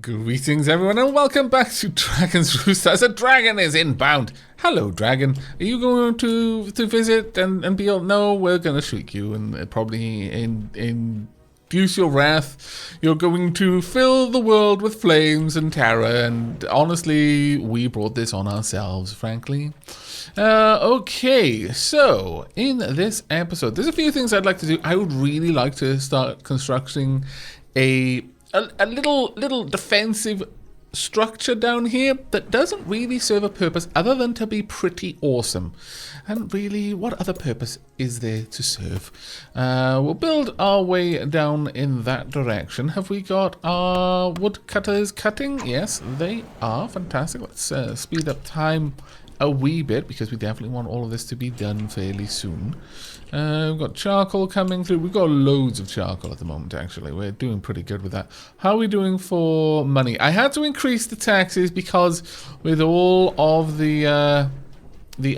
Greetings everyone and welcome back to Dragon's Roost as a dragon is inbound. Hello dragon, are you going to visit and be all, no, we're going to shriek you and probably induce your wrath. You're going to fill the world with flames and terror, and honestly we brought this on ourselves, frankly. Okay, so in this episode there's a few things I'd like to do. I would really like to start constructing a little defensive structure down here that doesn't really serve a purpose other than to be pretty awesome. And really, what other purpose is there to serve? We'll build our way down in that direction. Have we got our woodcutters cutting? Yes, they are. Fantastic. Let's speed up time a wee bit because we definitely want all of this to be done fairly soon. We've got charcoal coming through. We've got loads of charcoal at the moment, actually. We're doing pretty good with that. How are we doing for money? I had to increase the taxes because with all of the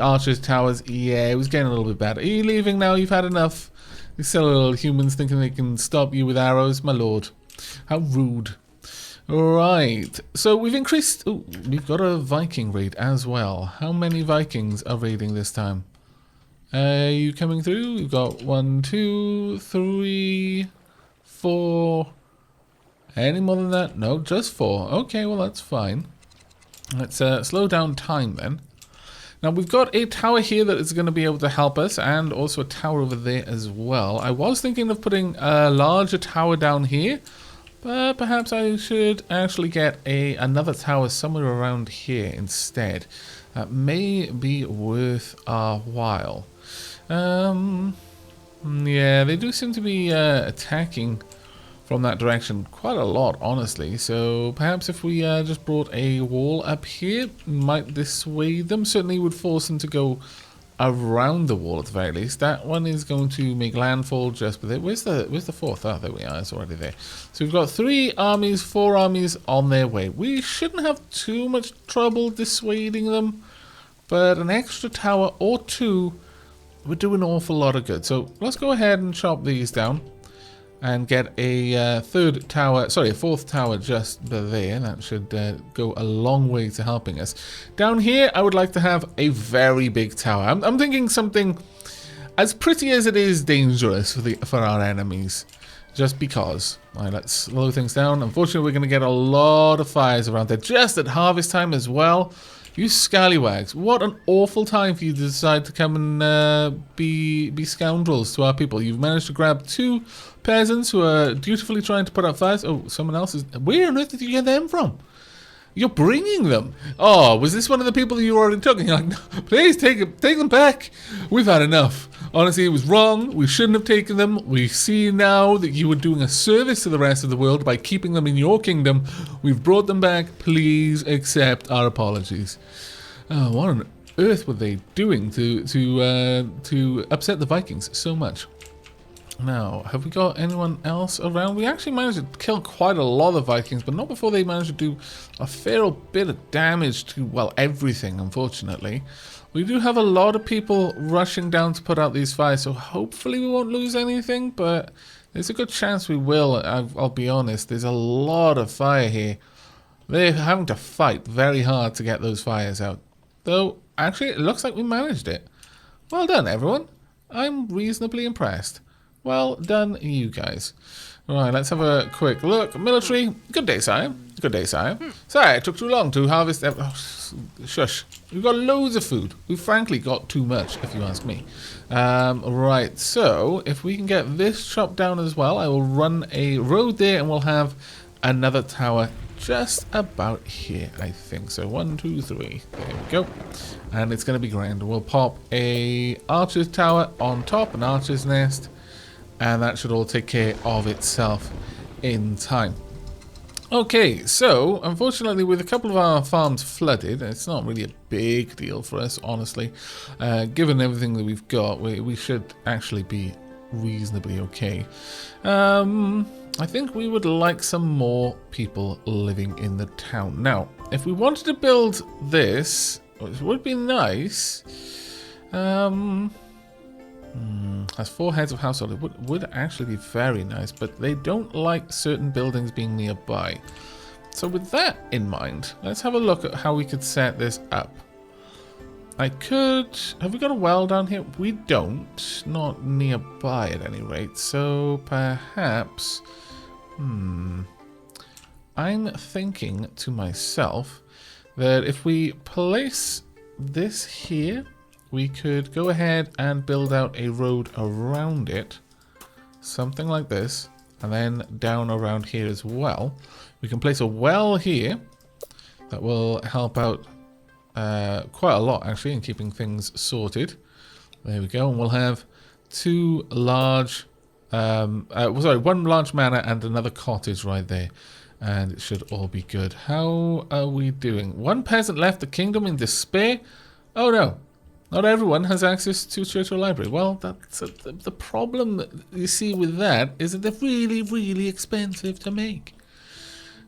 archers' towers, yeah, it was getting a little bit bad. Are you leaving now? You've had enough. These silly little humans thinking they can stop you with arrows. My lord. How rude. Right, so we've increased... Ooh, we've got a Viking raid as well. How many Vikings are raiding this time? Are you coming through? We've got 1, 2, 3, 4. Any more than that? No, just 4. Okay, well that's fine. Let's slow down time then. Now we've got a tower here that is going to be able to help us, and also a tower over there as well. I was thinking of putting a larger tower down here, but perhaps I should actually get another tower somewhere around here instead. That may be worth our while. Yeah, they do seem to be attacking from that direction quite a lot, honestly. So perhaps if we just brought a wall up here, might dissuade them. Certainly would force them to go around the wall at the very least. That one is going to make landfall just with it. Where's the fourth? Oh, there we are. It's already there. So we've got 3 armies, 4 armies on their way. We shouldn't have too much trouble dissuading them, but an extra tower or 2 would do an awful lot of good. So let's go ahead and chop these down and get a fourth tower just there. That should go a long way to helping us. Down here, I would like to have a very big tower. I'm thinking something as pretty as it is dangerous for our enemies, just because. All right, let's slow things down. Unfortunately, we're going to get a lot of fires around there, just at harvest time as well. You scallywags, what an awful time for you to decide to come and be scoundrels to our people. You've managed to grab 2 peasants who are dutifully trying to put out fires. Oh, someone else is... Where on earth did you get them from? You're bringing them. Oh, was this one of the people you already took? And you're like, no, please take them back. We've had enough. Honestly, it was wrong. We shouldn't have taken them. We see now that you were doing a service to the rest of the world by keeping them in your kingdom. We've brought them back. Please accept our apologies. Oh, what on earth were they doing to upset the Vikings so much? Now, have we got anyone else around? We actually managed to kill quite a lot of Vikings, but not before they managed to do a fair bit of damage to, well, everything, unfortunately. We do have a lot of people rushing down to put out these fires, so hopefully we won't lose anything, but there's a good chance we will. I'll be honest, there's a lot of fire here. They're having to fight very hard to get those fires out. Though, actually, it looks like we managed it. Well done, everyone. I'm reasonably impressed. Well done, you guys. Right, let's have a quick look. Military. Good day, sire. Good day, sire. Sorry, it took too long to harvest... Oh, shush. We've got loads of food. We've frankly got too much, if you ask me. Right, so if we can get this chopped down as well, I will run a road there and we'll have another tower just about here, I think. So 1, 2, 3. There we go. And it's going to be grand. We'll pop a archer's tower on top, an archer's nest. And that should all take care of itself in time. Okay, so unfortunately with a couple of our farms flooded, it's not really a big deal for us, honestly. Given everything that we've got, we should actually be reasonably okay. I think we would like some more people living in the town. Now, if we wanted to build this, it would be nice. Has 4 heads of household. It would actually be very nice, but they don't like certain buildings being nearby. So with that in mind, let's have a look at how we could set this up. I could... Have we got a well down here? We don't. Not nearby at any rate. So perhaps... I'm thinking to myself that if we place this here, we could go ahead and build out a road around it. Something like this. And then down around here as well. We can place a well here. That will help out quite a lot, actually, in keeping things sorted. There we go. And we'll have two large... one large manor and another cottage right there. And it should all be good. How are we doing? One peasant left the kingdom in despair. Oh no. Not everyone has access to church or library. Well, that's the problem that you see with that is that they're really, really expensive to make.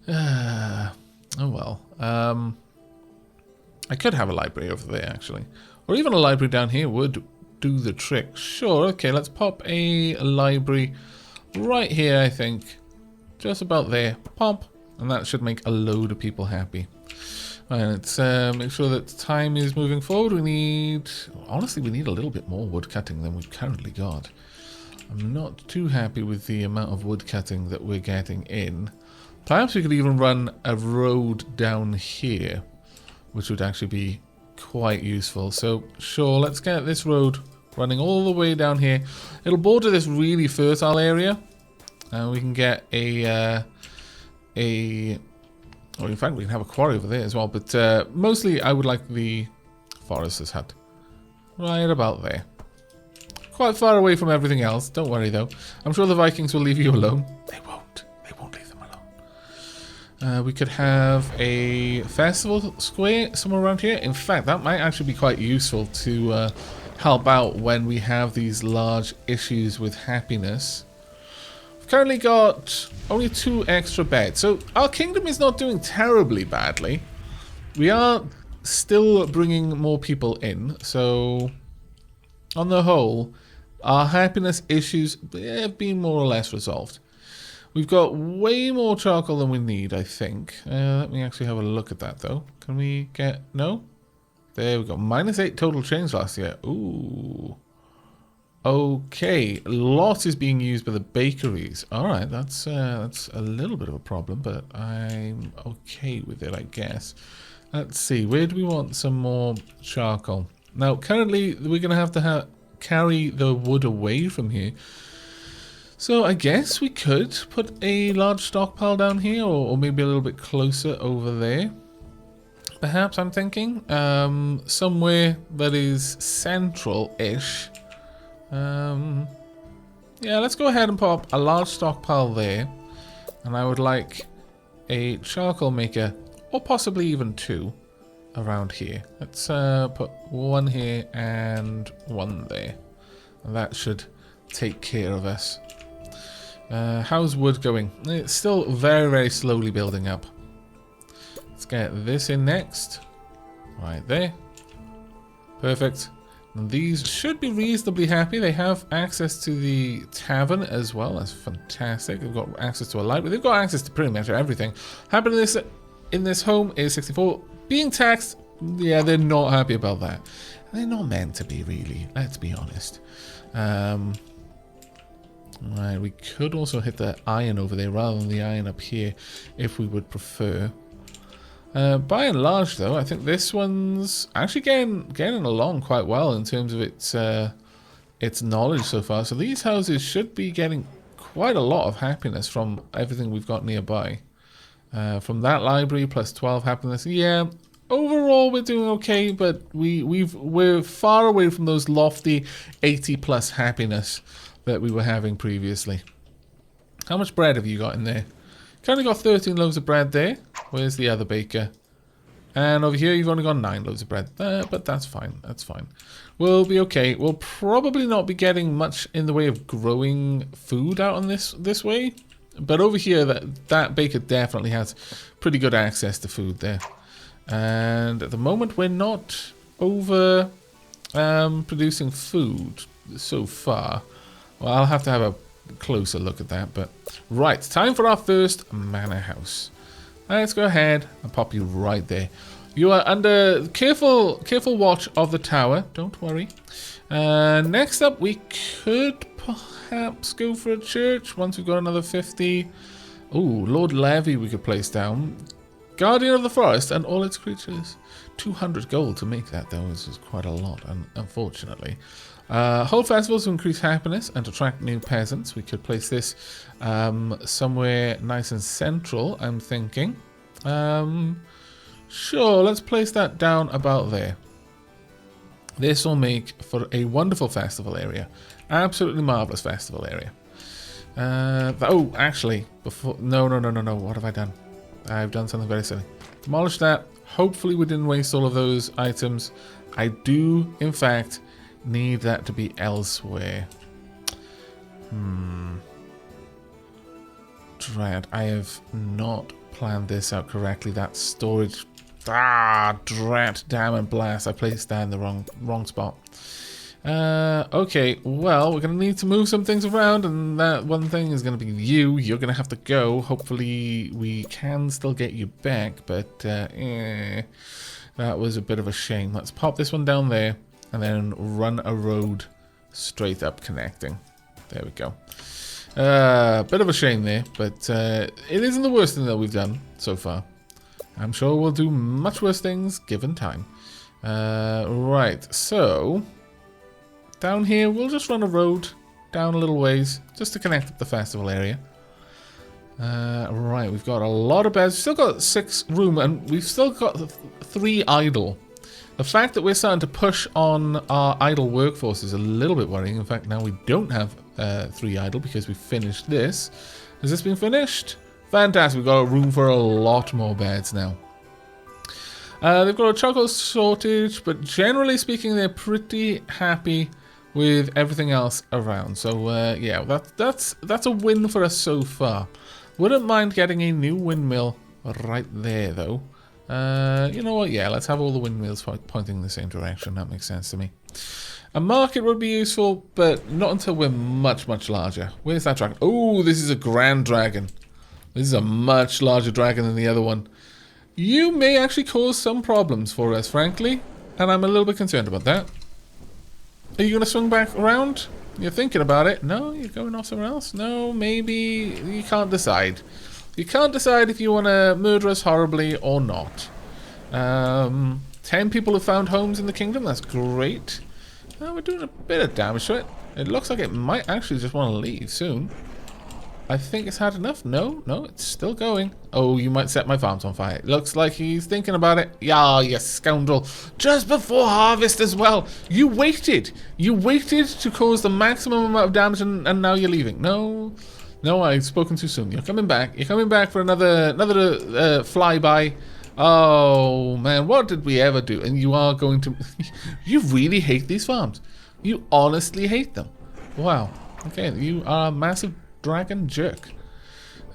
Oh well. I could have a library over there, actually. Or even a library down here would do the trick. Sure, okay, let's pop a library right here, I think. Just about there. Pop. And that should make a load of people happy. Right, let's make sure that time is moving forward. We need... Honestly, we need a little bit more wood cutting than we've currently got. I'm not too happy with the amount of wood cutting that we're getting in. Perhaps we could even run a road down here, which would actually be quite useful. So, sure, let's get this road running all the way down here. It'll border this really fertile area. And we can get or in fact, we can have a quarry over there as well. But mostly, I would like the forester's hut. Right about there. Quite far away from everything else. Don't worry, though. I'm sure the Vikings will leave you alone. They won't. They won't leave them alone. We could have a festival square somewhere around here. In fact, that might actually be quite useful to help out when we have these large issues with happiness. We've currently got only 2 extra beds. So our kingdom is not doing terribly badly. We are still bringing more people in. So on the whole, our happiness issues have been more or less resolved. We've got way more charcoal than we need, I think. Let me actually have a look at that, though. Can we get... No? There we go. -8 total change last year. Ooh. Okay. A lot is being used by the bakeries. Alright, that's a little bit of a problem, but I'm okay with it, I guess. Let's see. Where do we want some more charcoal? Now, currently, we're going to have carry the wood away from here. So I guess we could put a large stockpile down here, or maybe a little bit closer over there. Perhaps, I'm thinking. Somewhere that is central-ish. Yeah, let's go ahead and pop a large stockpile there. And I would like a charcoal maker, or possibly even 2, around here. Let's put 1 here and 1 there. And that should take care of us. How's wood going? It's still very, very slowly building up. Let's get this in next. Right there. Perfect. And these should be reasonably happy. They have access to the tavern as well. That's fantastic. They've got access to a library. They've got access to pretty much everything. Happiness in this home is 64. Being taxed, yeah, they're not happy about that. They're not meant to be, really. Let's be honest. Right, we could also hit the iron over there rather than the iron up here if we would prefer. By and large, though, I think this one's actually getting along quite well in terms of its knowledge so far. So these houses should be getting quite a lot of happiness from everything we've got nearby. From that library plus 12 happiness, yeah. Overall, we're doing okay, but we're far away from those lofty 80+ happiness that we were having previously. How much bread have you got in there? Currently got 13 loaves of bread there. Where's the other baker? And over here, you've only got 9 loaves of bread. But that's fine. That's fine. We'll be okay. We'll probably not be getting much in the way of growing food out on this way. But over here, that baker definitely has pretty good access to food there. And at the moment, we're not over producing food so far. Well, I'll have to have a closer look at that. But right, time for our first manor house. Let's go ahead and pop you right there. You are under careful watch of the tower. Don't worry. Next up, we could perhaps go for a church once we've got another 50. Oh, Lord Levy we could place down. Guardian of the Forest and all its creatures. 200 gold to make that, though. This is quite a lot, unfortunately. Hold festivals to increase happiness and attract new peasants. We could place this somewhere nice and central, I'm thinking. Sure, let's place that down about there. This will make for a wonderful festival area. Absolutely marvelous festival area. Oh, actually, before... No. What have I done? I've done something very silly. Demolish that. Hopefully we didn't waste all of those items. I do, in fact, need that to be elsewhere. Drat, I have not planned this out correctly. That storage... drat, damn and blast. I placed that in the wrong spot. Okay, well, we're going to need to move some things around, and that one thing is going to be you. You're going to have to go. Hopefully we can still get you back, but that was a bit of a shame. Let's pop this one down there, and then run a road straight up connecting. There we go. Bit of a shame there, but it isn't the worst thing that we've done so far. I'm sure we'll do much worse things given time. Right, so down here we'll just run a road down a little ways just to connect up the festival area. Right, we've got a lot of beds. We've still got 6 room, and we've still got 3 idle. The fact that we're starting to push on our idle workforce is a little bit worrying. In fact, now we don't have 3 idle because we finished this. Has this been finished? Fantastic, we've got room for a lot more beds now. They've got a chocolate shortage, but generally speaking, they're pretty happy with everything else around. So yeah, that's a win for us so far. Wouldn't mind getting a new windmill right there, though. You know what? Yeah, let's have all the windmills pointing in the same direction. That makes sense to me. A market would be useful, but not until we're much, much larger. Where's that dragon? Oh, this is a grand dragon. This is a much larger dragon than the other one. You may actually cause some problems for us, frankly, and I'm a little bit concerned about that. Are you going to swing back around? You're thinking about it. No, you're going off somewhere else. No, maybe you can't decide. You can't decide if you want to murder us horribly or not. 10 people have found homes in the kingdom. That's great. We're doing a bit of damage to it. It looks like it might actually just want to leave soon. I think it's had enough. No, it's still going. Oh, you might set my farms on fire. It looks like he's thinking about it. Yeah, you scoundrel. Just before harvest as well. You waited. You waited to cause the maximum amount of damage, and now you're leaving. No, I've spoken too soon. You're coming back. You're coming back for another flyby. Oh, man, what did we ever do? And you are going to... You really hate these farms. You honestly hate them. Wow. Okay, you are a massive dragon jerk.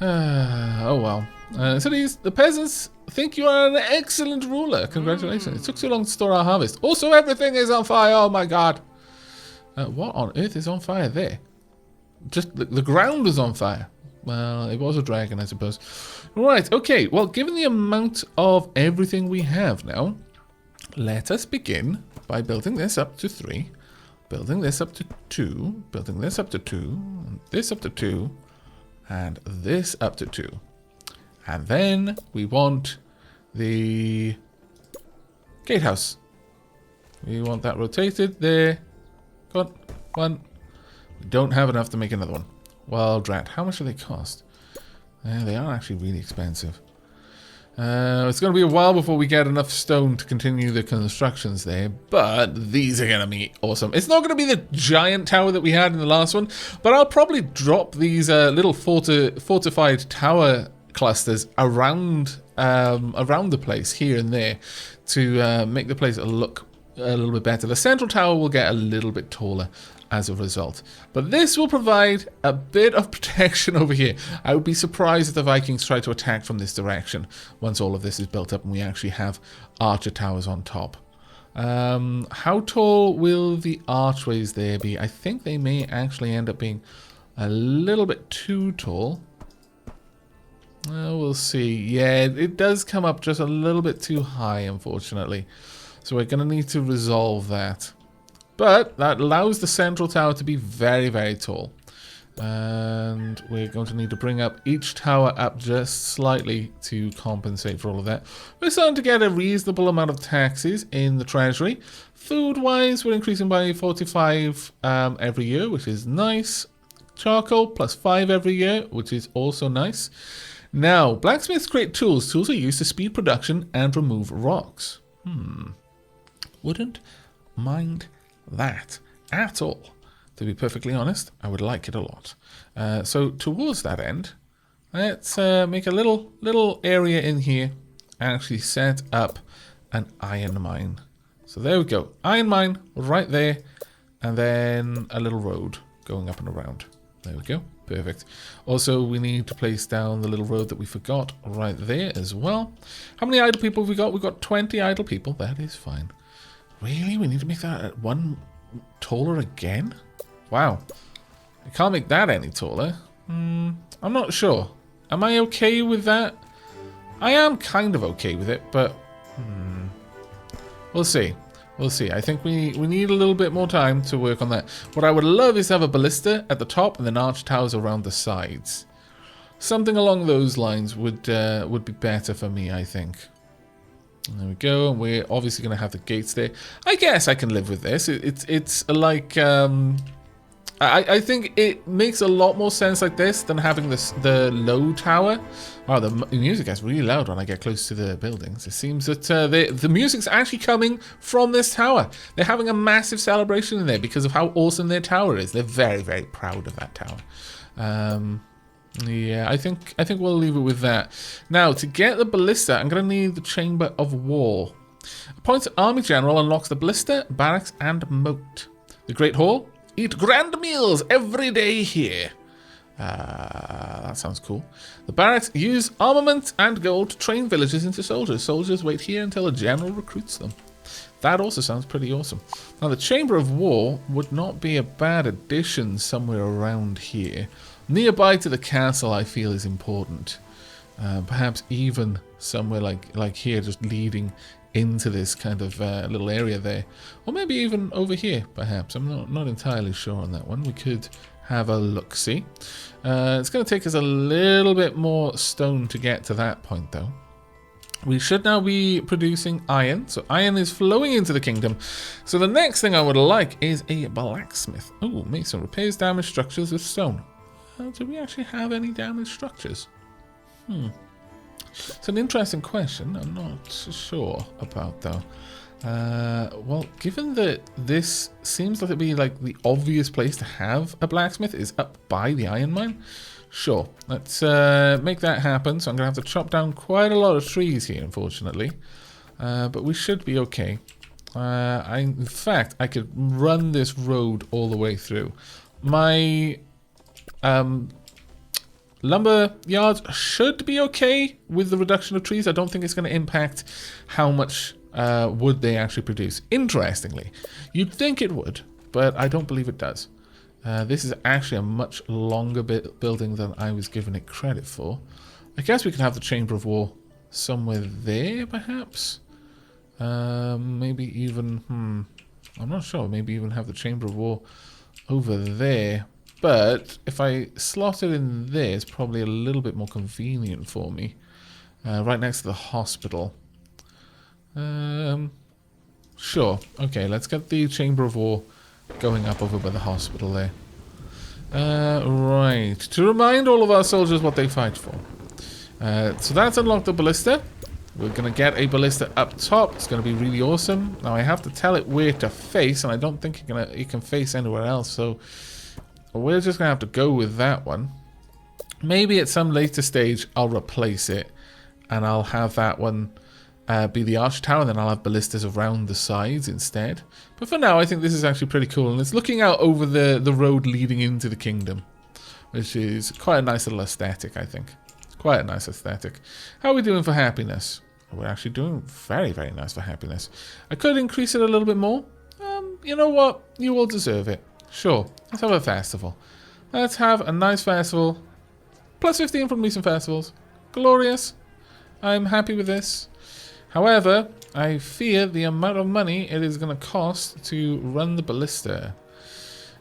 Oh well. So the peasants think you are an excellent ruler. Congratulations. It took too long to store our harvest. Also, everything is on fire. Oh my god. What on earth is on fire there? Just the ground was on fire. Well, it was a dragon, I suppose. Right, okay. Well, given the amount of everything we have now, let us begin by building this up to 3. Building this up to 2, building this up to 2, and this up to 2, and this up to 2. And then we want the gatehouse. We want that rotated there. Got 1. We don't have enough to make another one. Well, drat, how much do they cost? They are actually really expensive. It's going to be a while before we get enough stone to continue the constructions there, but these are going to be awesome. It's not going to be the giant tower that we had in the last one, but I'll probably drop these little fortified tower clusters around the place here and there to make the place look a little bit better. The central tower will get a little bit taller as a result, but this will provide a bit of protection over here. I would be surprised if the Vikings try to attack from this direction once all of this is built up and we actually have archer towers on top. How tall will the archways there be? I think they may actually end up being a little bit too tall. We'll see. Yeah, it does come up just a little bit too high, unfortunately. So we're going to need to resolve that. But that allows the central tower to be very, very tall. And we're going to need to bring up each tower up just slightly to compensate for all of that. We're starting to get a reasonable amount of taxes in the treasury. Food-wise, we're increasing by 45 every year, which is nice. Charcoal +5 every year, which is also nice. Now, blacksmiths create tools. Tools are used to speed production and remove rocks. Wouldn't mind that at all. To be perfectly honest, I would like it a lot. So towards that end, let's make a little area in here and actually set up an iron mine. So there we go. Iron mine right there, and then a little road going up and around. There we go. Perfect. Also, we need to place down the little road that we forgot right there as well. How many idle people have we got? We've got 20 idle people. That is fine. Really? We need to make that one taller again? Wow. I can't make that any taller. I'm not sure. Am I okay with that? I am kind of okay with it, but we'll see. We'll see. I think we need a little bit more time to work on that. What I would love is to have a ballista at the top and then arch towers around the sides. Something along those lines would be better for me, I think. There we go, and we're obviously going to have the gates there. I guess I can live with this. It's like I think it makes a lot more sense like this than having the low tower. Wow, the music gets really loud when I get close to the buildings. It seems that the music's actually coming from this tower. They're having a massive celebration in there because of how awesome their tower is. They're very, very proud of that tower. Yeah, I think we'll leave it with that. Now, to get the ballista, I'm going to need the Chamber of War. Appoints Army General unlocks the ballista, barracks, and moat. The Great Hall. Eat grand meals every day here. That sounds cool. The barracks use armament and gold to train villagers into soldiers. Soldiers wait here until a general recruits them. That also sounds pretty awesome. Now, the Chamber of War would not be a bad addition somewhere around here. Nearby to the castle, I feel, is important. Perhaps even somewhere like here, just leading into this kind of little area there. Or maybe even over here, perhaps. I'm not entirely sure on that one. We could have a look-see. It's going to take us a little bit more stone to get to that point, though. We should now be producing iron. So iron is flowing into the kingdom. So the next thing I would like is a blacksmith. Oh, mason repairs damaged structures with stone. Do we actually have any damaged structures? It's an interesting question. I'm not sure about, though. Well, given that this seems like to be like the obvious place to have a blacksmith is up by the iron mine, sure. Let's make that happen. So I'm going to have to chop down quite a lot of trees here, unfortunately. But we should be okay. In fact, I could run this road all the way through. My lumber yards should be okay with the reduction of trees. I don't think it's going to impact how much wood they actually produce. Interestingly, you'd think it would, but I don't believe it does. This is actually a much longer building than I was giving it credit for. I guess we can have the Chamber of War somewhere there, perhaps. Maybe even, I'm not sure. Maybe even have the Chamber of War over there. But if I slot it in there, it's probably a little bit more convenient for me. Right next to the hospital. Sure. Okay, let's get the Chamber of War going up over by the hospital there. Right. To remind all of our soldiers what they fight for. So that's unlocked the ballista. We're going to get a ballista up top. It's going to be really awesome. Now I have to tell it where to face, and I don't think it can face anywhere else, so we're just going to have to go with that one. Maybe at some later stage I'll replace it, and I'll have that one be the arch tower, and then I'll have ballistas around the sides instead. But for now, I think this is actually pretty cool, and it's looking out over the road leading into the kingdom, which is quite a nice little aesthetic, I think. Quite a nice aesthetic. How are we doing for happiness? We're actually doing very, very nice for happiness. I could increase it a little bit more. You know what? You all deserve it. Sure, let's have a festival. Let's have a nice festival. +15 from recent festivals. glorious. I'm happy with this. However, I fear the amount of money it is going to cost to run the ballista.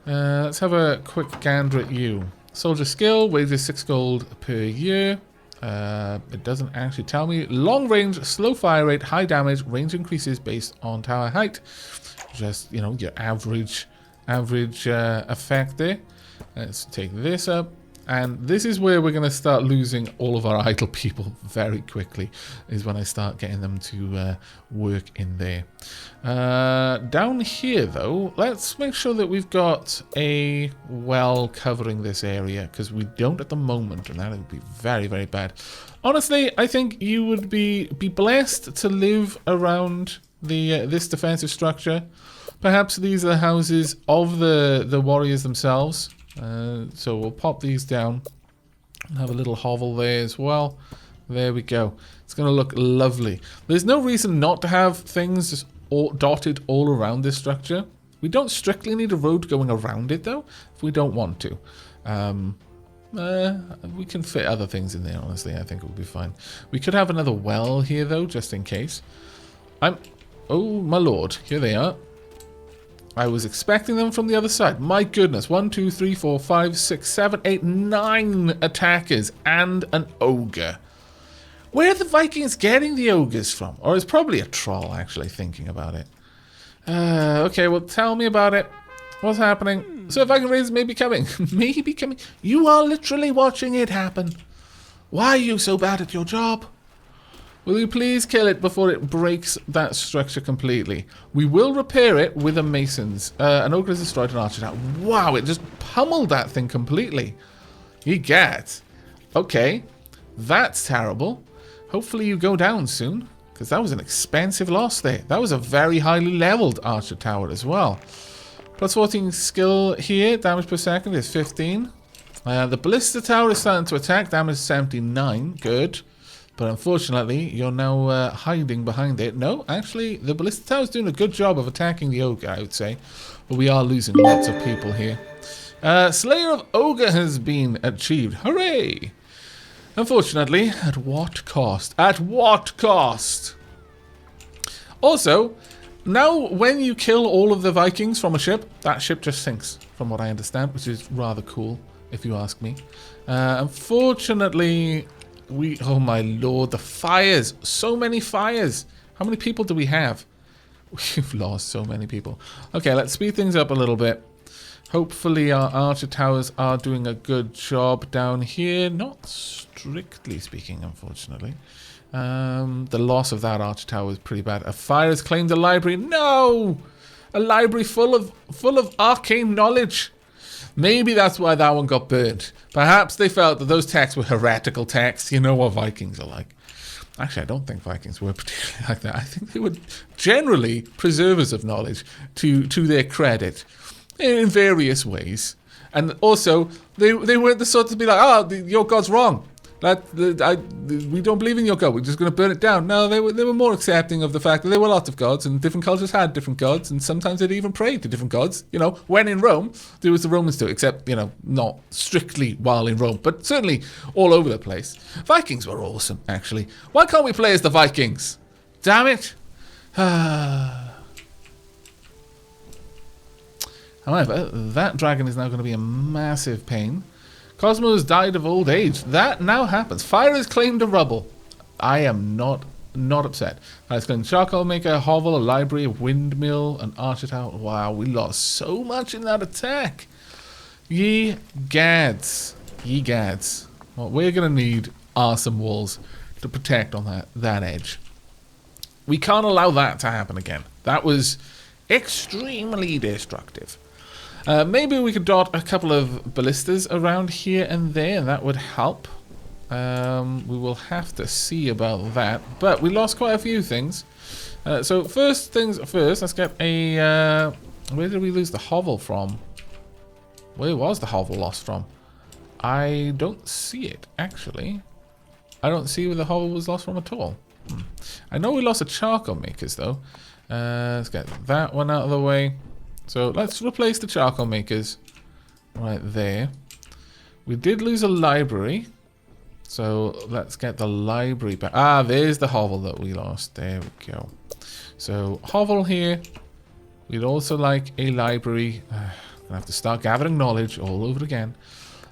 Let's have a quick gander at you. Soldier skill, wages 6 gold per year. It doesn't actually tell me. Long range, slow fire rate, high damage, range increases based on tower height. Just, you know, your average effect there. Let's take this up. And this is where we're going to start losing all of our idle people very quickly, is when I start getting them to work in there. Down here, though, let's make sure that we've got a well covering this area, because we don't at the moment, and that would be very, very bad. Honestly, I think you would be blessed to live around this defensive structure. Perhaps these are the houses of the warriors themselves. So we'll pop these down and have a little hovel there as well. There we go. It's going to look lovely. There's no reason not to have things dotted all around this structure. We don't strictly need a road going around it, though, if we don't want to. We can fit other things in there, honestly. I think it will be fine. We could have another well here, though, just in case. Oh, my lord. Here they are. I was expecting them from the other side. My goodness. 1, 2, 3, 4, 5, 6, 7, 8, 9 attackers and an ogre. Where are the Vikings getting the ogres from? Or it's probably a troll, actually, thinking about it. Okay, well, tell me about it. What's happening? So Viking raiders may be coming. Maybe coming. You are literally watching it happen. Why are you so bad at your job? Will you please kill it before it breaks that structure completely? We will repair it with a masons. An ogre has destroyed an archer tower. Wow, it just pummeled that thing completely. Egad. Okay, that's terrible. Hopefully you go down soon, because that was an expensive loss there. That was a very highly leveled archer tower as well. Plus 14 skill here. Damage per second is 15. The ballista tower is starting to attack. Damage 79. Good. But unfortunately, you're now hiding behind it. No, actually, the ballista tower is doing a good job of attacking the ogre, I would say. But we are losing lots of people here. Slayer of Ogre has been achieved. Hooray! Unfortunately, at what cost? At what cost? Also, now when you kill all of the Vikings from a ship, that ship just sinks, from what I understand, which is rather cool, if you ask me. Unfortunately... oh my lord, the fires. So many fires. How many people do we have? We've lost so many people. Okay, let's speed things up a little bit. Hopefully our archer towers are doing a good job down here. Not strictly speaking, unfortunately. The loss of that archer tower is pretty bad. A fire has claimed a library. No! A library full of arcane knowledge. Maybe that's why that one got burned. Perhaps they felt that those texts were heretical texts. You know what Vikings are like. Actually, I don't think Vikings were particularly like that. I think they were generally preservers of knowledge to their credit in various ways. And also, they weren't the sort to be like, oh, your god's wrong. We don't believe in your god. We're just going to burn it down. No, they were more accepting of the fact that there were lots of gods, and different cultures had different gods, and sometimes they'd even prayed to different gods. You know, when in Rome, do as the Romans do, except, you know, not strictly while in Rome, but certainly all over the place. Vikings were awesome, actually. Why can't we play as the Vikings? Damn it. However, that dragon is now going to be a massive pain. Cosmos died of old age. That now happens. Fire is claimed to rubble. I am not upset. It's going to charcoal maker, a hovel, a library, a windmill, an archer tower. Wow, we lost so much in that attack. Ye gads. Ye gads. What we're going to need are some walls to protect on that edge. We can't allow that to happen again. That was extremely destructive. Maybe we could dot a couple of ballistas around here and there, and that would help. We will have to see about that. But we lost quite a few things. So first things first, let's get a... where did we lose the hovel from? Where was the hovel lost from? I don't see it, actually. I don't see where the hovel was lost from at all. I know we lost a charcoal makers, though. Let's get that one out of the way. So let's replace the charcoal makers right there. We did lose a library. So let's get the library back. Ah, there's the hovel that we lost. There we go. So hovel here. We'd also like a library. Gonna have to start gathering knowledge all over again.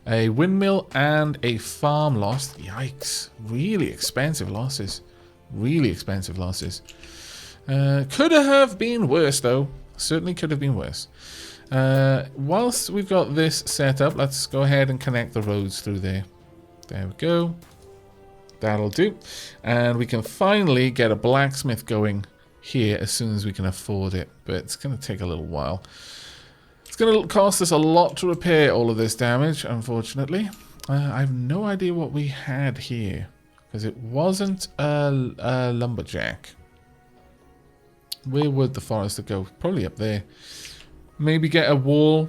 A windmill and a farm lost. Yikes. Really expensive losses. Really expensive losses. Could have been worse though. Certainly could have been worse. Whilst we've got this set up, let's go ahead and connect the roads through there. There we go. That'll do. And we can finally get a blacksmith going here as soon as we can afford it. But it's going to take a little while. It's going to cost us a lot to repair all of this damage, unfortunately. I have no idea what we had here. Because it wasn't a lumberjack. Where would the forester go? Probably up there. Maybe get a wall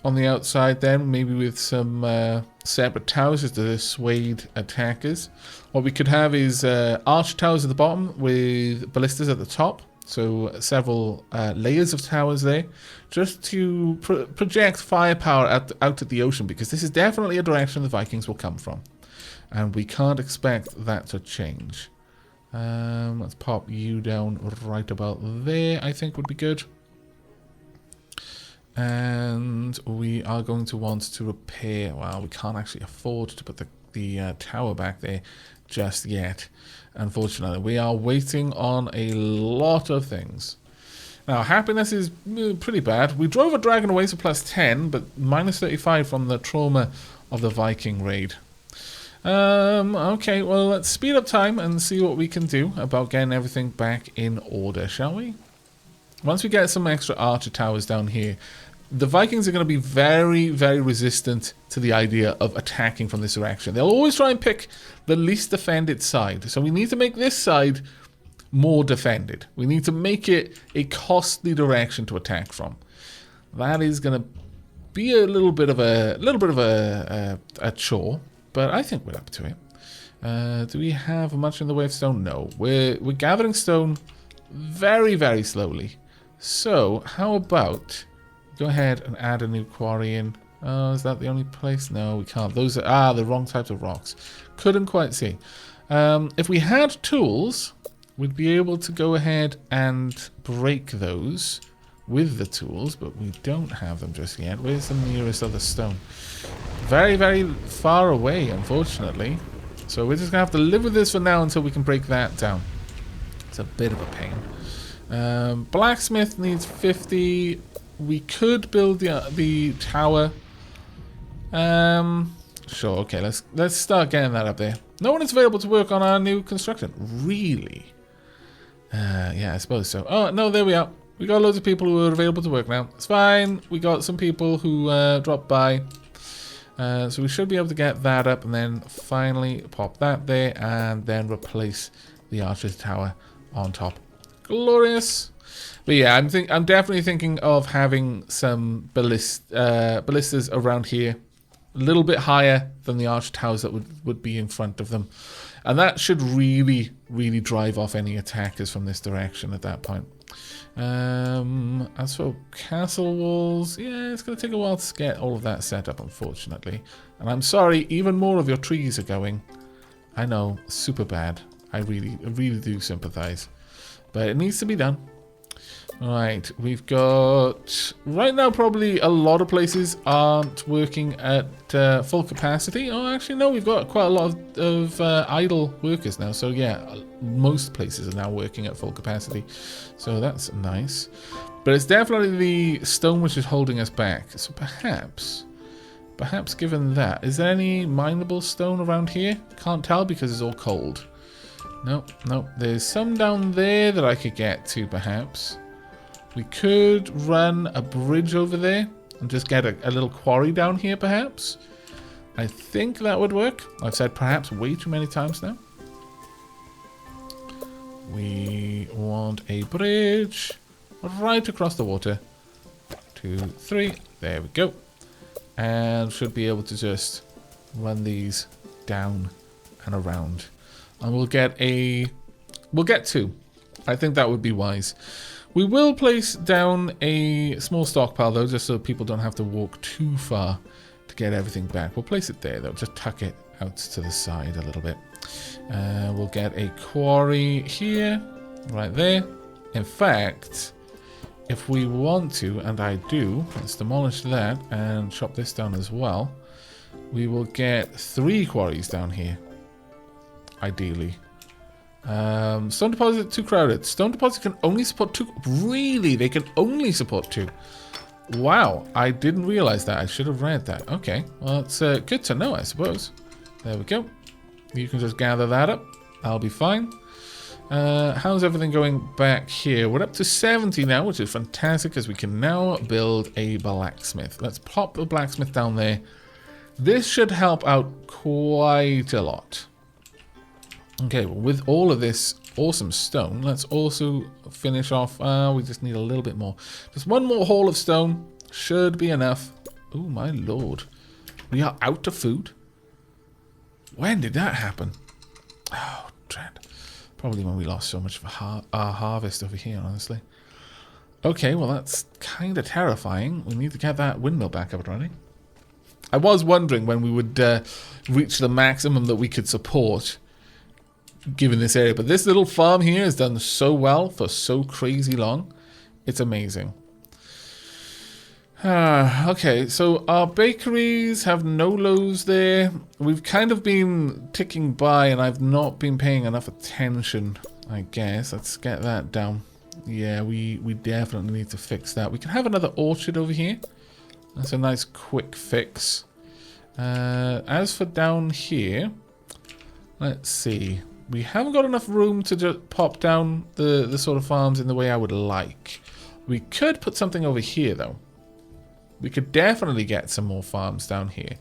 on the outside then. Maybe with some separate towers to dissuade attackers. What we could have is arch towers at the bottom with ballistas at the top. So several layers of towers there. Just to project firepower out at the ocean. Because this is definitely a direction the Vikings will come from. And we can't expect that to change. Let's pop you down right about there, I think would be good. And we are going to want to repair. Well, we can't actually afford to put the tower back there just yet. Unfortunately, we are waiting on a lot of things. Now, happiness is pretty bad. We drove a dragon away for +10, but -35 from the trauma of the Viking raid. Okay, well, let's speed up time and see what we can do about getting everything back in order, shall we? Once we get some extra archer towers down here, the Vikings are going to be very, very resistant to the idea of attacking from this direction. They'll always try and pick the least defended side. So we need to make this side more defended. We need to make it a costly direction to attack from. That is going to be a little bit of a chore. But I think we're up to it. Do we have much in the way of stone? No. We're gathering stone very, very slowly. So, how about go ahead and add a new quarry in. Oh, is that the only place? No, we can't. Those are the wrong types of rocks. Couldn't quite see. If we had tools, we'd be able to go ahead and break those with the tools, but we don't have them just yet. Where's the nearest other stone? Very, very far away, unfortunately. So we're just going to have to live with this for now until we can break that down. It's a bit of a pain. Blacksmith needs 50. We could build the tower. Sure, okay, let's start getting that up there. No one is available to work on our new construction. Really? Yeah, I suppose so. Oh, no, there we are. We got loads of people who are available to work now. It's fine. We got some people who dropped by. So we should be able to get that up and then finally pop that there and then replace the archer's tower on top. Glorious. But yeah, I'm definitely thinking of having some ballistas around here. A little bit higher than the archer towers that would be in front of them. And that should really, really drive off any attackers from this direction at that point. As for castle walls, yeah, it's going to take a while to get all of that set up, unfortunately. And I'm sorry, even more of your trees are going. I know, super bad. I really do sympathize. But it needs to be done. Right, we've got... Right now, probably a lot of places aren't working at full capacity. Oh, actually, no, we've got quite a lot of idle workers now. So, yeah, most places are now working at full capacity. So, that's nice. But it's definitely the stone which is holding us back. So, perhaps given that... Is there any mineable stone around here? Can't tell because it's all cold. Nope. There's some down there that I could get to, perhaps. We could run a bridge over there and just get a little quarry down here, perhaps. I think that would work. I've said perhaps way too many times now. We want a bridge right across the water. 2, 3. There we go. And should be able to just run these down and around. And we'll get 2. I think that would be wise. We will place down a small stockpile though, just so people don't have to walk too far to get everything back. We'll place it there though, just tuck it out to the side a little bit. We'll get a quarry here, right there. In fact, if we want to, and I do, let's demolish that and chop this down as well. We will get 3 quarries down here, ideally. Stone deposit, too crowded. Stone deposit can only support 2. Really? They can only support 2. Wow, I didn't realize that. I should have read that. Okay, well, it's good to know, I suppose. There we go. You can just gather that up. I'll be fine. How's everything going back here? We're up to 70 now, which is fantastic because we can now build a blacksmith. Let's pop the blacksmith down there. This should help out quite a lot. Okay, well, with all of this awesome stone, let's also finish off. We just need a little bit more. Just one more haul of stone should be enough. Oh my lord. We are out of food. When did that happen? Oh, dread. Probably when we lost so much of our harvest over here, honestly. Okay, well, that's kind of terrifying. We need to get that windmill back up and running. I was wondering when we would reach the maximum that we could support, given this area. But this little farm here has done so well for so crazy long. It's amazing. Okay, so our bakeries have no lows there. We've kind of been ticking by and I've not been paying enough attention, I guess. Let's get that down. Yeah, we definitely need to fix that. We can have another orchard over here. That's a nice quick fix. As for down here, let's see. We haven't got enough room to just pop down the sort of farms in the way I would like. We could put something over here though. We could definitely get some more farms down here.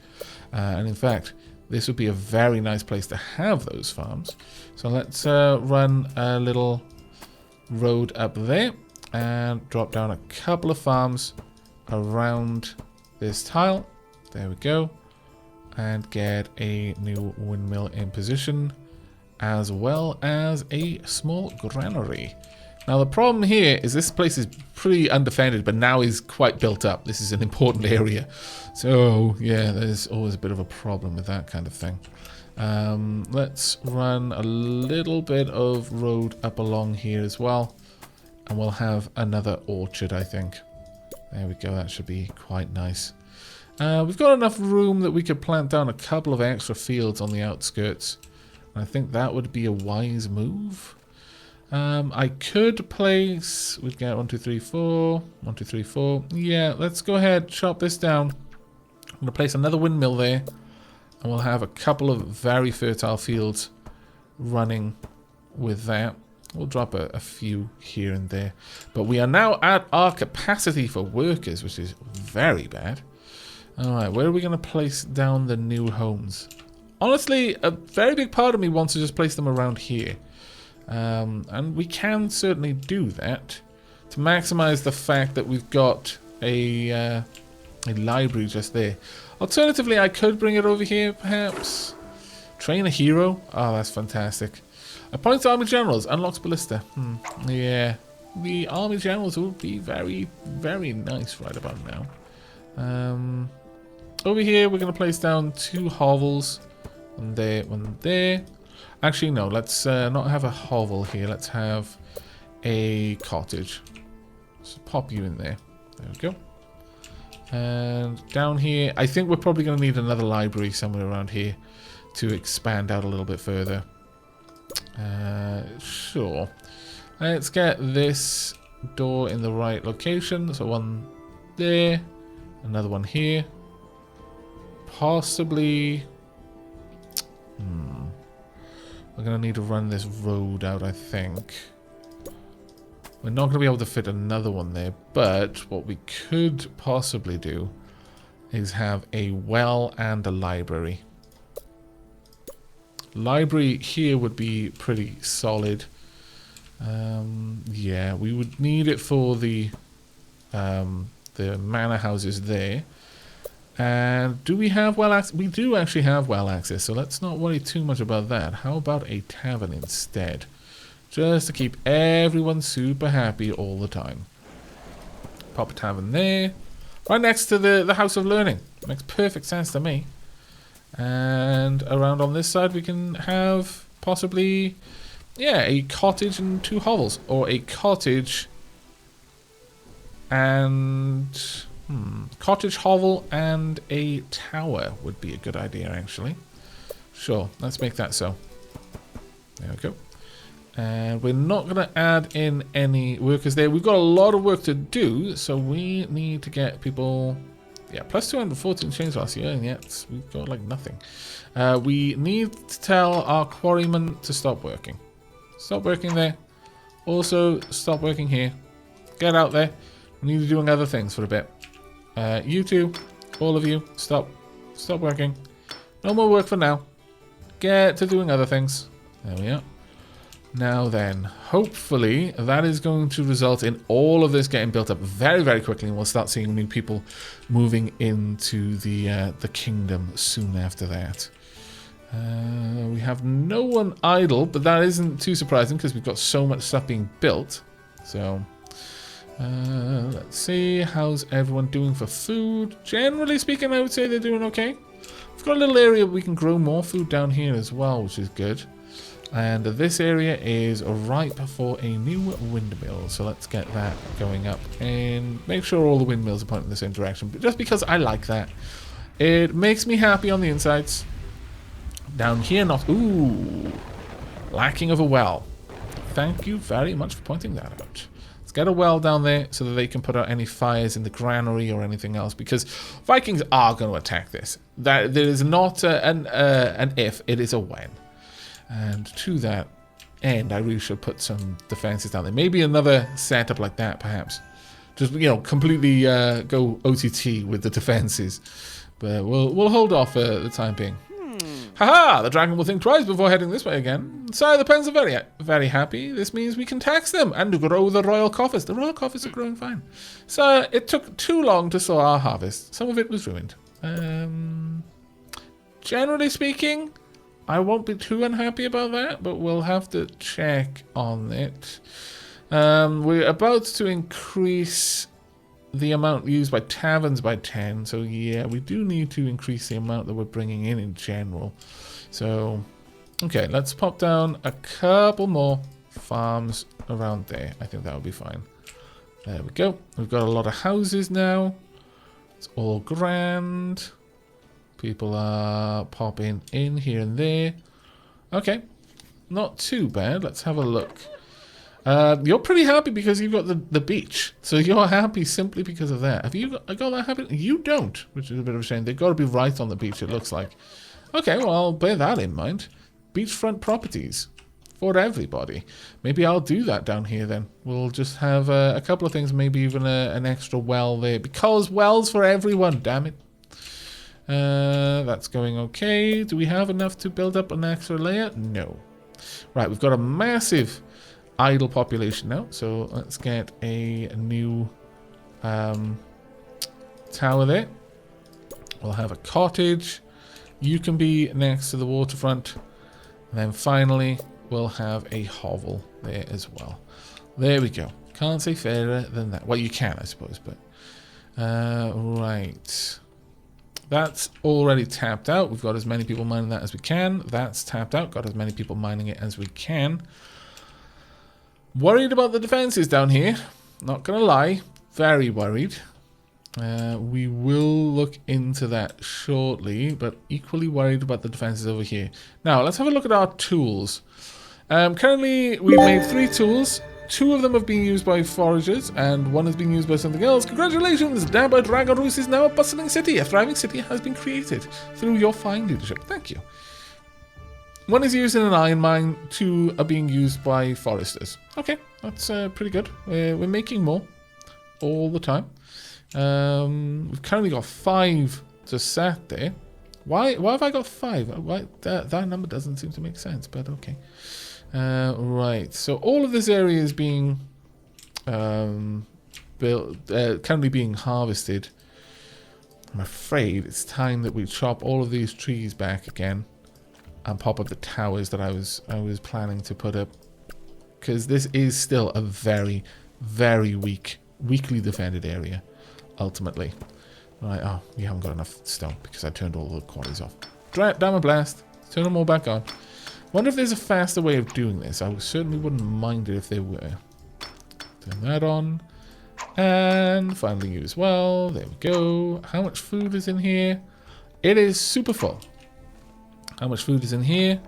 And in fact, this would be a very nice place to have those farms. So let's run a little road up there and drop down a couple of farms around this tile. There we go. And get a new windmill in position, as well as a small granary. Now the problem here is this place is pretty undefended, but now is quite built up. This is an important area. So yeah, there's always a bit of a problem with that kind of thing. Let's run a little bit of road up along here as well. And we'll have another orchard, I think. There we go, that should be quite nice. We've got enough room that we could plant down a couple of extra fields on the outskirts. And I think that would be a wise move. I could place, we'd get 1, 2, 3, 4, 1, 2, 3, 4. Yeah, let's go ahead, chop this down. I'm going to place another windmill there. And we'll have a couple of very fertile fields running with that. We'll drop a few here and there. But we are now at our capacity for workers, which is very bad. Alright, where are we going to place down the new homes? Honestly, a very big part of me wants to just place them around here. And we can certainly do that to maximize the fact that we've got a library just there. Alternatively, I could bring it over here, perhaps. Train a hero. Oh, that's fantastic. Appoint army generals. Unlocks ballista. Yeah. The army generals would be very, very nice right about now. Over here, we're going to place down 2 hovels. One there, one there. Actually, no. Let's not have a hovel here. Let's have a cottage. So pop you in there. There we go. And down here, I think we're probably going to need another library somewhere around here to expand out a little bit further. Sure. Let's get this door in the right location. So one there, another one here. Possibly... We're going to need to run this road out, I think. We're not going to be able to fit another one there, but what we could possibly do is have a well and a library. Library here would be pretty solid. Yeah, we would need it for the manor houses there. And do we have well access? We do actually have well access, so let's not worry too much about that. How about a tavern instead? Just to keep everyone super happy all the time. Pop a tavern there. Right next to the House of Learning. Makes perfect sense to me. And around on this side we can have possibly, yeah, a cottage and 2 hovels. Or a cottage and... cottage, hovel, and a tower would be a good idea, actually. Sure, let's make that so. There we go. And we're not going to add in any workers there. We've got a lot of work to do, so we need to get people... Yeah, plus 214 change last year, and yet we've got like nothing. We need to tell our quarrymen to stop working. Stop working there. Also, stop working here. Get out there. We need to be doing other things for a bit. You two, all of you, stop. Stop working. No more work for now. Get to doing other things. There we are. Now then, hopefully that is going to result in all of this getting built up very, very quickly, and we'll start seeing new people moving into the kingdom soon after that. We have no one idle, but that isn't too surprising because we've got so much stuff being built. So, let's see, how's everyone doing for food? Generally speaking, I would say they're doing okay. We've got a little area we can grow more food down here as well, which is good. And this area is ripe for a new windmill, so let's get that going up and make sure all the windmills are pointing in the same direction. But just because I like that, it makes me happy on the insides. Down here, not... Ooh, lacking of a well. Thank you very much for pointing that out. Let's get a well down there so that they can put out any fires in the granary or anything else, because Vikings are going to attack this. That there is not an if, it is a when. And to that end, I really should put some defenses down there. Maybe another setup like that, perhaps. Just, you know, completely go OTT with the defenses. But we'll hold off the time being. Haha! The dragon will think twice before heading this way again. Sire, the pens are very, very happy. This means we can tax them and grow the royal coffers. The royal coffers are growing fine. Sir, it took too long to sow our harvest. Some of it was ruined. Generally speaking, I won't be too unhappy about that, but we'll have to check on it. We're about to increase the amount used by taverns by 10, so yeah, we do need to increase the amount that we're bringing in general. So, okay, let's pop down a couple more farms around there. I think that would be fine. There we go. We've got a lot of houses now. It's all grand. People are popping in here and there. Okay, not too bad. Let's have a look. You're pretty happy because you've got the beach. So you're happy simply because of that. Have you got that happy? You don't, which is a bit of a shame. They've got to be right on the beach, it looks like. Okay, well, I'll bear that in mind. Beachfront properties for everybody. Maybe I'll do that down here then. We'll just have a couple of things, maybe even an extra well there. Because wells for everyone, damn it. That's going okay. Do we have enough to build up an extra layer? No. Right, we've got a massive idle population now. So let's get a new tower there. We'll have a cottage. You can be next to the waterfront. And then finally, we'll have a hovel there as well. There we go. Can't say fairer than that. Well, you can, I suppose, but... right. That's already tapped out. We've got as many people mining that as we can. That's tapped out. Got as many people mining it as we can. Worried about the defenses down here. Not going to lie. Very worried. We will look into that shortly, but equally worried about the defenses over here. Now, let's have a look at our tools. Currently, we've made 3 tools. 2 of them have been used by foragers, and 1 has been used by something else. Congratulations! Dabba Dragonroos is now a bustling city. A thriving city has been created through your fine leadership. Thank you. 1 is used in an iron mine, 2 are being used by foresters. Okay, that's pretty good. We're making more all the time. We've currently got 5 just sat there. Why have I got 5? Why, that number doesn't seem to make sense, but okay. Right, so all of this area is being built, currently being harvested. I'm afraid it's time that we chop all of these trees back again and pop up the towers that I was planning to put up, because this is still a very, very weakly defended area, ultimately. Right, oh, we haven't got enough stone because I turned all the quarries off. Diamond Blast. Turn them all back on. Wonder if there's a faster way of doing this. I certainly wouldn't mind it if there were. Turn that on. And finally you as well. There we go. How much food is in here? It is super full. How much food is in here?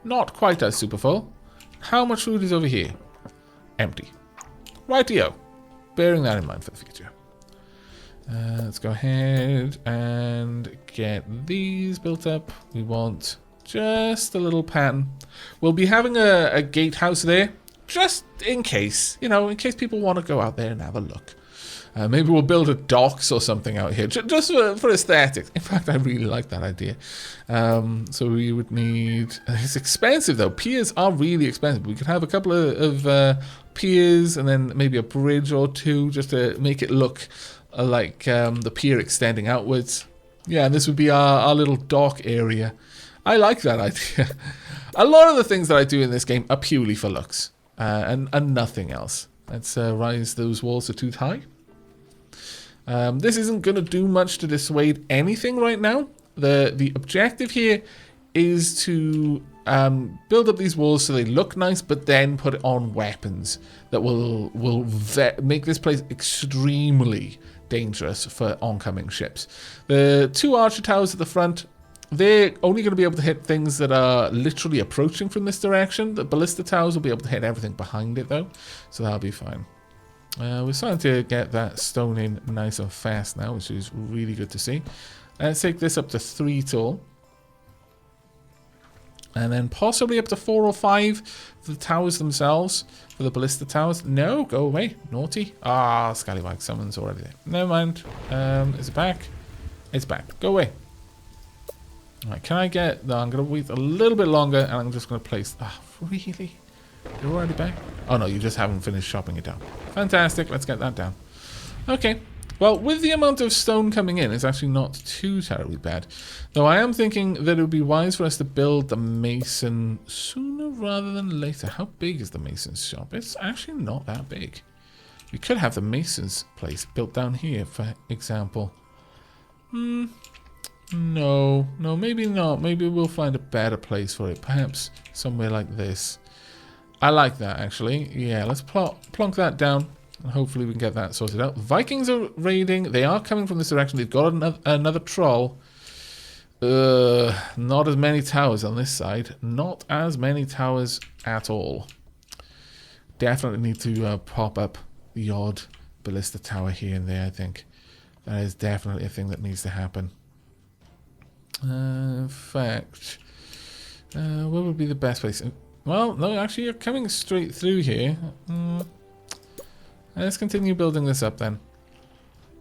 Not quite as super full. How much food is over here? Empty. Rightio. Bearing that in mind for the future. Let's go ahead and get these built up. We want just a little pattern. We'll be having a gatehouse there, just in case, you know, in case people want to go out there and have a look. Maybe we'll build a docks or something out here, just for aesthetics. In fact, I really like that idea. So we would need... It's expensive, though. Piers are really expensive. We could have a couple of piers and then maybe a bridge or two just to make it look like the pier extending outwards. Yeah, and this would be our little dock area. I like that idea. A lot of the things that I do in this game are purely for looks and nothing else. Let's rise those walls to too high. This isn't going to do much to dissuade anything right now. The objective here is to build up these walls so they look nice, but then put it on weapons that will make this place extremely dangerous for oncoming ships. The two archer towers at the front, they're only going to be able to hit things that are literally approaching from this direction. The ballista towers will be able to hit everything behind it, though, so that'll be fine. We're starting to get that stone in nice and fast now, which is really good to see. Let's take this up to 3 tall. And then possibly up to 4 or 5 for the towers themselves. For the ballista towers. No, go away. Naughty. Ah, Scallywag summons already there. Never mind. Is it back? It's back. Go away. Alright, can I get... No, I'm going to wait a little bit longer and I'm just going to place... Ah, really? You're already back? Oh no, you just haven't finished chopping it down. Fantastic, let's get that down. Okay, well, with the amount of stone coming in, it's actually not too terribly bad. Though I am thinking that it would be wise for us to build the mason sooner rather than later. How big is the mason's shop? It's actually not that big. We could have the mason's place built down here, for example. No, maybe not. Maybe we'll find a better place for it. Perhaps somewhere like this. I like that, actually. Yeah, let's plonk that down. And hopefully we can get that sorted out. Vikings are raiding. They are coming from this direction. They've got another troll. Not as many towers on this side. Not as many towers at all. Definitely need to pop up the odd ballista tower here and there, I think. That is definitely a thing that needs to happen. In fact, where would be the best place? Well, no, actually, you're coming straight through here. Let's continue building this up then.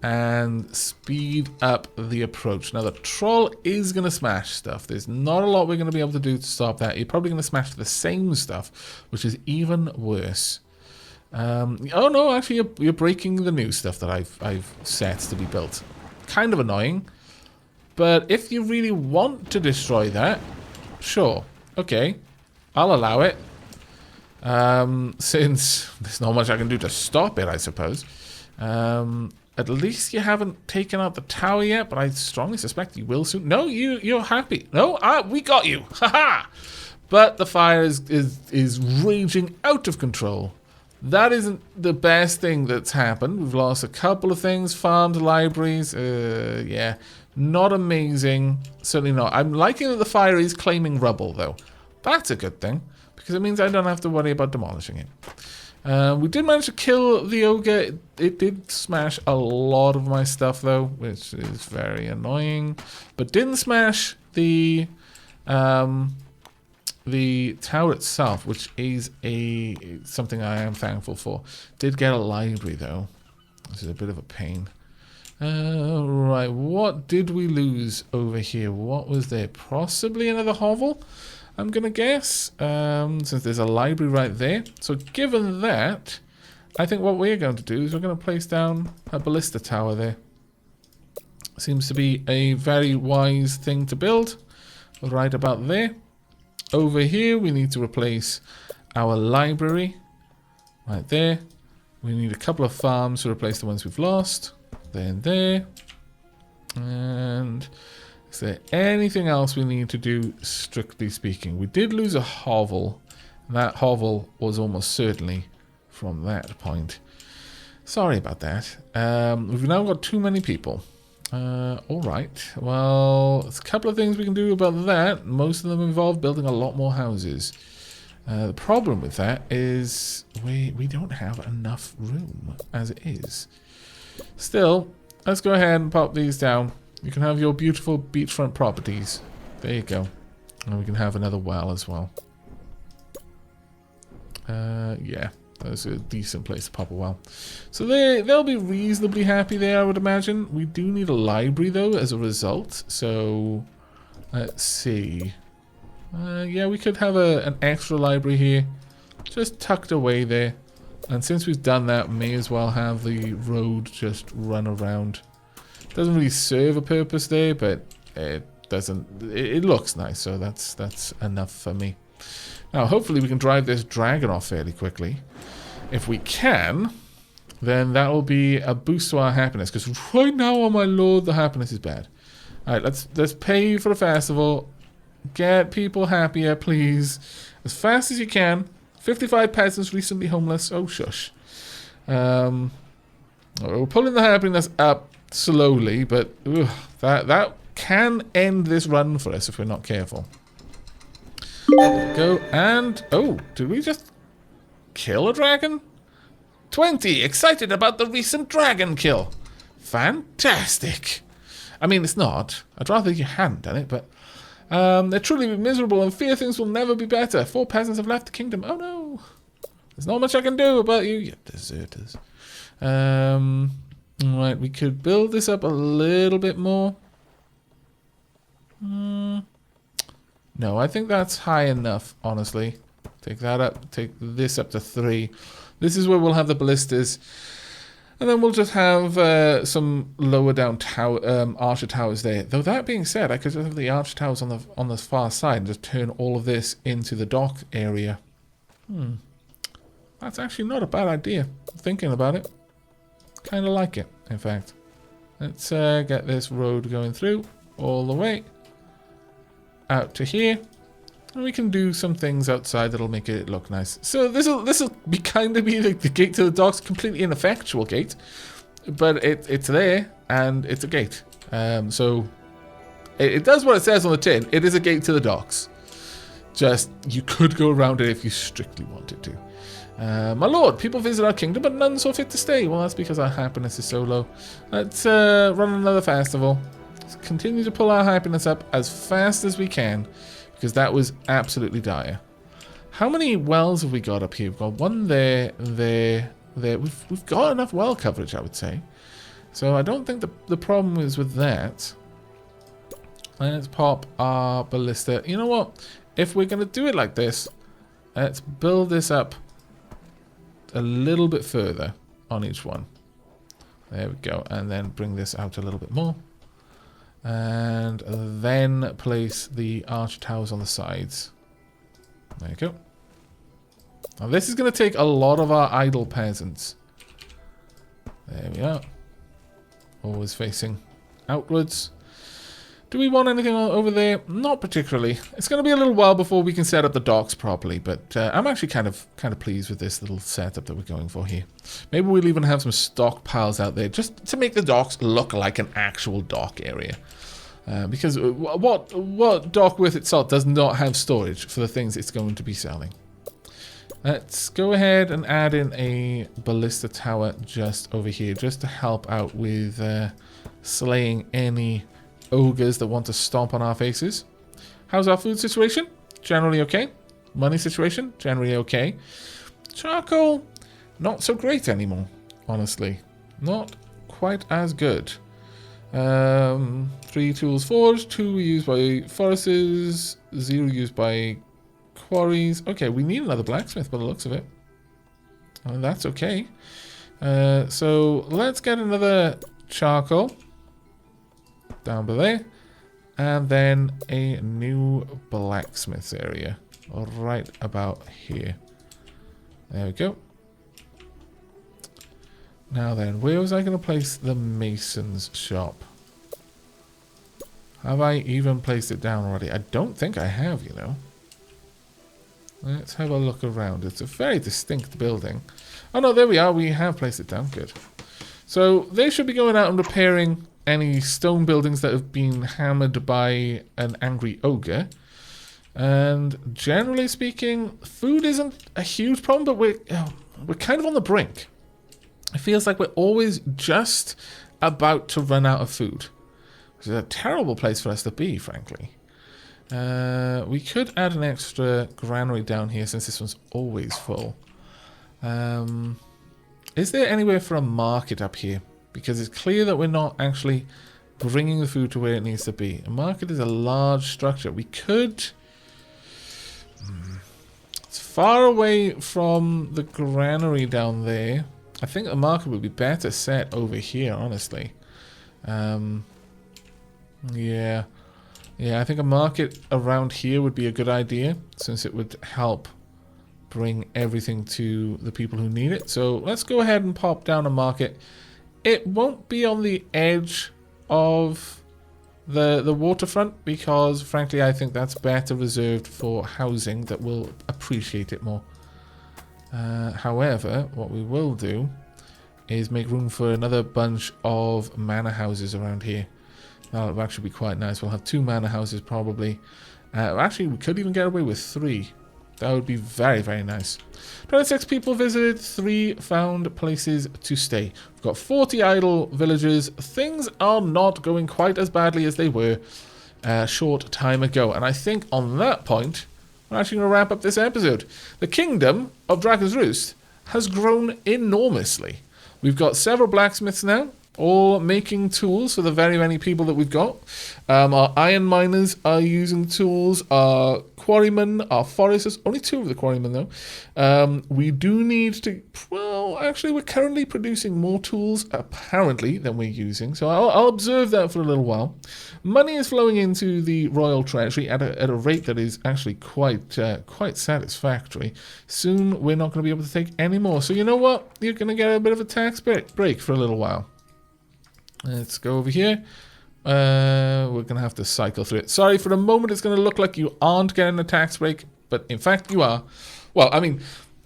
And speed up the approach. Now, the troll is going to smash stuff. There's not a lot we're going to be able to do to stop that. You're probably going to smash the same stuff, which is even worse. Oh, no, actually, you're breaking the new stuff that I've set to be built. Kind of annoying. But if you really want to destroy that, sure. Okay. I'll allow it. Since there's not much I can do to stop it, I suppose. At least you haven't taken out the tower yet, but I strongly suspect you will soon. No, you're happy. No, we got you. Haha. But the fire is raging out of control. That isn't the best thing that's happened. We've lost a couple of things. Farmed libraries. Yeah. Not amazing. Certainly not. I'm liking that the fire is claiming rubble, though. That's a good thing, because it means I don't have to worry about demolishing it. We did manage to kill the ogre. It did smash a lot of my stuff, though, which is very annoying. But didn't smash the tower itself, which is something I am thankful for. Did get a library, though. This is a bit of a pain. Right, what did we lose over here? What was there? Possibly another hovel, I'm going to guess, since there's a library right there. So given that, I think what we're going to do is we're going to place down a ballista tower there. Seems to be a very wise thing to build, right about there. Over here, we need to replace our library, right there. We need a couple of farms to replace the ones we've lost. There and there. And Is there anything else we need to do, strictly speaking? We did lose a hovel. And that hovel was almost certainly from that point. Sorry about that. We've now got too many people. Alright. Well, there's a couple of things we can do about that. Most of them involve building a lot more houses. The problem with that is we don't have enough room as it is. Still, let's go ahead and pop these down. You can have your beautiful beachfront properties. There you go. And we can have another well as well. Yeah, that's a decent place to pop a well. So they'll be reasonably happy there, I would imagine. We do need a library, though, as a result. So, let's see. Yeah, we could have an extra library here. Just tucked away there. And since we've done that, may as well have the road just run around. Doesn't really serve a purpose there, but it doesn't. It looks nice, so that's enough for me. Now, hopefully we can drive this dragon off fairly quickly. If we can, then that will be a boost to our happiness. Because right now, oh my lord, the happiness is bad. Alright, let's pay for the festival. Get people happier, please. As fast as you can. 55 peasants recently homeless. Oh, shush. We're pulling the happiness up slowly, but that can end this run for us if we're not careful. Go and... Oh, did we just kill a dragon? 20. Excited about the recent dragon kill. Fantastic. I mean, it's not. I'd rather you hadn't done it, but... they're truly miserable and fear things will never be better. 4 peasants have left the kingdom. Oh no. There's not much I can do about you deserters. Right, we could build this up a little bit more. No, I think that's high enough, honestly. Take that up. Take this up to 3. This is where we'll have the ballistas. And then we'll just have some lower down tower, archer towers there. Though that being said, I could just have the archer towers on the far side and just turn all of this into the dock area. That's actually not a bad idea. Thinking about it. Kind of like it, in fact. Let's get this road going through all the way out to here. And we can do some things outside that'll make it look nice. So this'll be kind of be the gate to the docks, completely ineffectual gate, but it's there and it's a gate. So it does what it says on the tin. It is a gate to the docks. Just you could go around it if you strictly wanted to. My lord, people visit our kingdom, but none so fit to stay. Well, that's because our happiness is so low. Let's run another festival. Let's continue to pull our happiness up as fast as we can, because that was absolutely dire. How many wells have we got up here? We've got one there, there. We've got enough well coverage, I would say. So I don't think the problem is with that. Let's pop our ballista. You know what? If we're going to do it like this, let's build this up a little bit further on each one. There we go. And then bring this out a little bit more. And then place the archer towers on the sides. There you go. Now this is going to take a lot of our idle peasants. There we are. Always facing outwards. Do we want anything over there? Not particularly. It's going to be a little while before we can set up the docks properly, but I'm actually kind of pleased with this little setup that we're going for here. Maybe we'll even have some stockpiles out there just to make the docks look like an actual dock area. Because what dock worth its salt does not have storage for the things it's going to be selling. Let's go ahead and add in a ballista tower just over here, just to help out with slaying any ogres that want to stomp on our faces. How's our food situation? Generally okay. Money situation? Generally okay. Charcoal? Not so great anymore, honestly. Not quite as good. 3 tools forged, 2 used by foresters, 0 used by quarries. Okay, we need another blacksmith by the looks of it. And that's okay. So let's get another charcoal down below there, and then a new blacksmith's area right about here. There we go. Now then, where was I going to place the mason's shop? Have I even placed it down already? I don't think I have, you know. Let's have a look around. It's a very distinct building. Oh no, there we are. We have placed it down. Good. So they should be going out and repairing any stone buildings that have been hammered by an angry ogre. And generally speaking, food isn't a huge problem, but we're kind of on the brink. It feels like we're always just about to run out of food, which is a terrible place for us to be, frankly. We could add an extra granary down here since this one's always full. Is there anywhere for a market up here? Because it's clear that we're not actually bringing the food to where it needs to be. A market is a large structure. We could... It's far away from the granary down there. I think the market would be better set over here, honestly. Yeah. Yeah, I think a market around here would be a good idea, since it would help bring everything to the people who need it. So let's go ahead and pop down a market. It won't be on the edge of the waterfront, because frankly I think that's better reserved for housing that will appreciate it more. However, what we will do is make room for another bunch of manor houses around here. That'll actually be quite nice. We'll have 2 manor houses probably. Actually, we could even get away with 3. That would be very, very nice. 26 people visited, 3 found places to stay. We've got 40 idle villagers. Things are not going quite as badly as they were a short time ago. And I think on that point, we're actually going to wrap up this episode. The kingdom of Dragon's Roost has grown enormously. We've got several blacksmiths now, all making tools for the very many people that we've got. Our iron miners are using tools. Our quarrymen, our foresters, only 2 of the quarrymen though. We do need to, well, actually we're currently producing more tools apparently than we're using. So I'll observe that for a little while. Money is flowing into the royal treasury at a rate that is actually quite satisfactory. Soon we're not going to be able to take any more. So you know what? You're going to get a bit of a tax break for a little while. Let's go over here. We're going to have to cycle through it. Sorry, for the moment it's going to look like you aren't getting a tax break, but in fact you are. Well, I mean,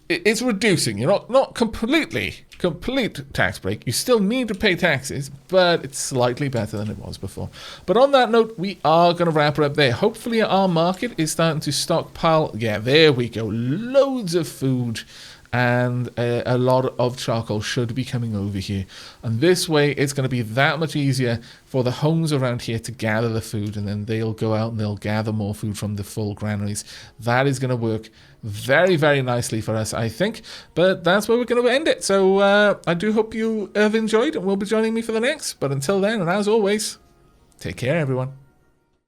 it's reducing. You're not complete tax break. You still need to pay taxes, but it's slightly better than it was before. But on that note, we are going to wrap it up there. Hopefully our market is starting to stockpile. Yeah, there we go. Loads of food. And a lot of charcoal should be coming over here. And this way, it's going to be that much easier for the homes around here to gather the food. And then they'll go out and they'll gather more food from the full granaries. That is going to work very, very nicely for us, I think. But that's where we're going to end it. So I do hope you have enjoyed and will be joining me for the next. But until then, and as always, take care, everyone.